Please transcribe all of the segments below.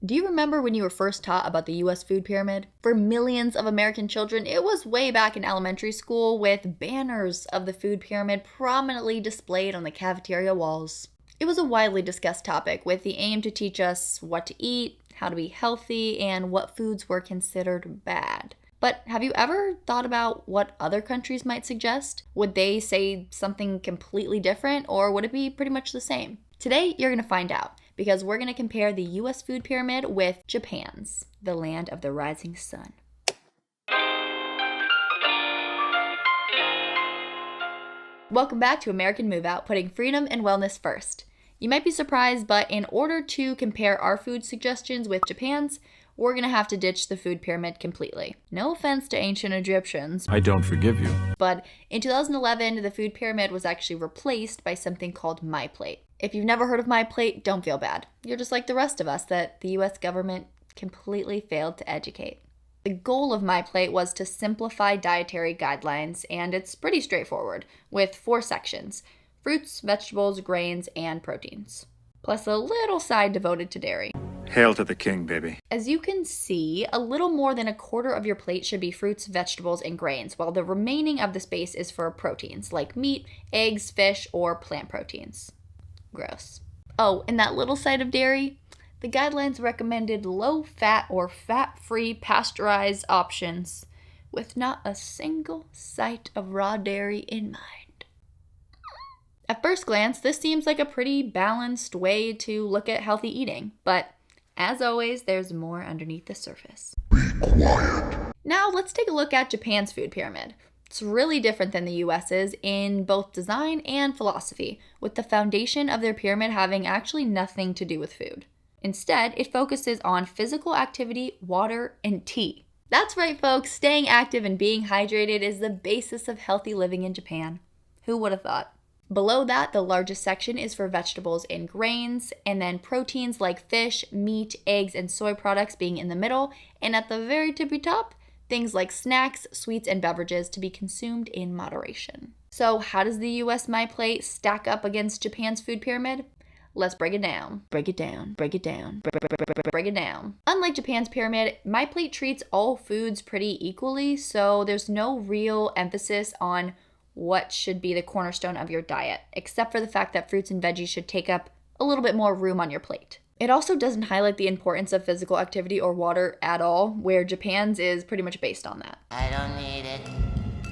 Do you remember when you were first taught about the US food pyramid? For millions of American children, it was way back in elementary school with banners of the food pyramid prominently displayed on the cafeteria walls. It was a widely discussed topic with the aim to teach us what to eat, how to be healthy, and what foods were considered bad. But have you ever thought about what other countries might suggest? Would they say something completely different, or would it be pretty much the same? Today, you're going to find out, because we're going to compare the US food pyramid with Japan's, the land of the rising sun. Welcome back to American Move Out, putting freedom and wellness first. You might be surprised, but in order to compare our food suggestions with Japan's, we're going to have to ditch the food pyramid completely. No offense to ancient Egyptians. I don't forgive you. But in 2011, the food pyramid was actually replaced by something called MyPlate. If you've never heard of MyPlate, don't feel bad. You're just like the rest of us that the US government completely failed to educate. The goal of MyPlate was to simplify dietary guidelines, and it's pretty straightforward, with 4 sections: fruits, vegetables, grains, and proteins, plus a little side devoted to dairy. Hail to the king, baby. As you can see, a little more than a quarter of your plate should be fruits, vegetables, and grains, while the remaining of the space is for proteins, like meat, eggs, fish, or plant proteins. Gross. Oh, and that little side of dairy? The guidelines recommended low-fat or fat-free pasteurized options, with not a single sight of raw dairy in mind. At first glance, this seems like a pretty balanced way to look at healthy eating, but as always, there's more underneath the surface. Be quiet. Now let's take a look at Japan's food pyramid. It's really different than the US's in both design and philosophy, with the foundation of their pyramid having actually nothing to do with food. Instead, it focuses on physical activity, water, and tea. That's right, folks, staying active and being hydrated is the basis of healthy living in Japan. Who would have thought? Below that, the largest section is for vegetables and grains, and then proteins like fish, meat, eggs, and soy products being in the middle, and at the very tippy top, things like snacks, sweets, and beverages to be consumed in moderation. So how does the US MyPlate stack up against Japan's food pyramid? Let's break it down. Break it down. Break it down. Break it down. Unlike Japan's pyramid, MyPlate treats all foods pretty equally, so there's no real emphasis on what should be the cornerstone of your diet, except for the fact that fruits and veggies should take up a little bit more room on your plate. It also doesn't highlight the importance of physical activity or water at all, where Japan's is pretty much based on that. I don't need it.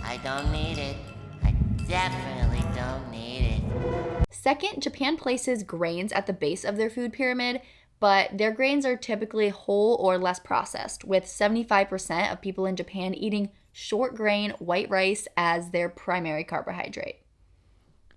I don't need it. I definitely don't need it. Second, Japan places grains at the base of their food pyramid, but their grains are typically whole or less processed, with 75% of people in Japan eating short grain white rice as their primary carbohydrate.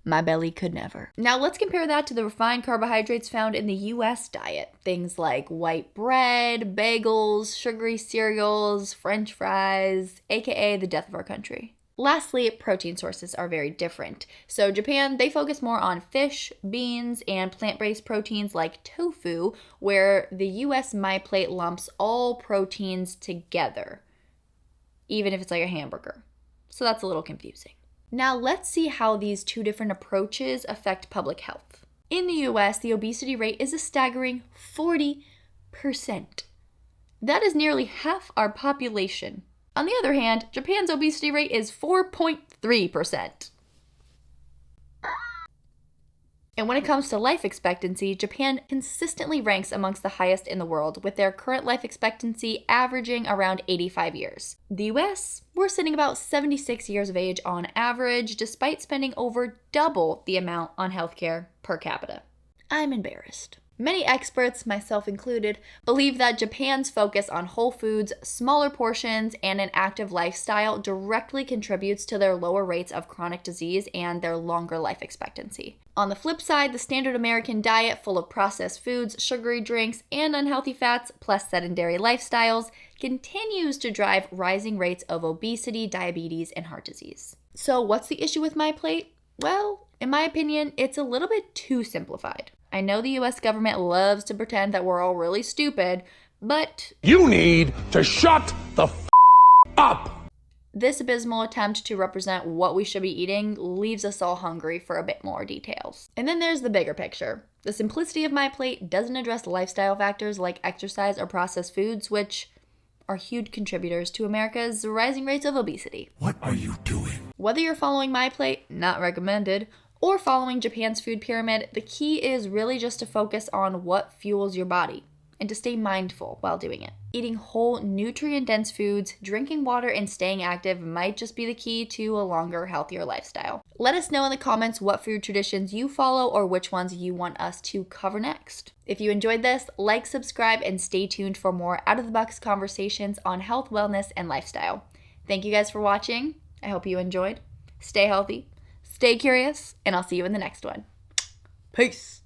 My belly could never. Now let's compare that to the refined carbohydrates found in the US diet. Things like white bread, bagels, sugary cereals, French fries, aka the death of our country. Lastly, protein sources are very different. So Japan, they focus more on fish, beans, and plant-based proteins like tofu, where the US MyPlate lumps all proteins together, even if it's like a hamburger. So that's a little confusing. Now let's see how these two different approaches affect public health. In the US, the obesity rate is a staggering 40%. That is nearly half our population. On the other hand, Japan's obesity rate is 4.3%. And when it comes to life expectancy, Japan consistently ranks amongst the highest in the world, with their current life expectancy averaging around 85 years. The US, we're sitting about 76 years of age on average, despite spending over double the amount on healthcare per capita. I'm embarrassed. Many experts, myself included, believe that Japan's focus on whole foods, smaller portions, and an active lifestyle directly contributes to their lower rates of chronic disease and their longer life expectancy. On the flip side, the standard American diet, full of processed foods, sugary drinks, and unhealthy fats, plus sedentary lifestyles, continues to drive rising rates of obesity, diabetes, and heart disease. So what's the issue with MyPlate? Well, in my opinion, it's a little bit too simplified. I know the US government loves to pretend that we're all really stupid, but You need to shut the up. This abysmal attempt to represent what we should be eating leaves us all hungry for a bit more details. And then there's the bigger picture. The simplicity of MyPlate doesn't address lifestyle factors like exercise or processed foods, which are huge contributors to America's rising rates of obesity. What are you doing? Whether you're following MyPlate, not recommended, or following Japan's food pyramid, the key is really just to focus on what fuels your body and to stay mindful while doing it. Eating whole, nutrient-dense foods, drinking water, and staying active might just be the key to a longer, healthier lifestyle. Let us know in the comments what food traditions you follow or which ones you want us to cover next. If you enjoyed this, like, subscribe, and stay tuned for more out-of-the-box conversations on health, wellness, and lifestyle. Thank you guys for watching. I hope you enjoyed. Stay healthy, stay curious, and I'll see you in the next one. Peace!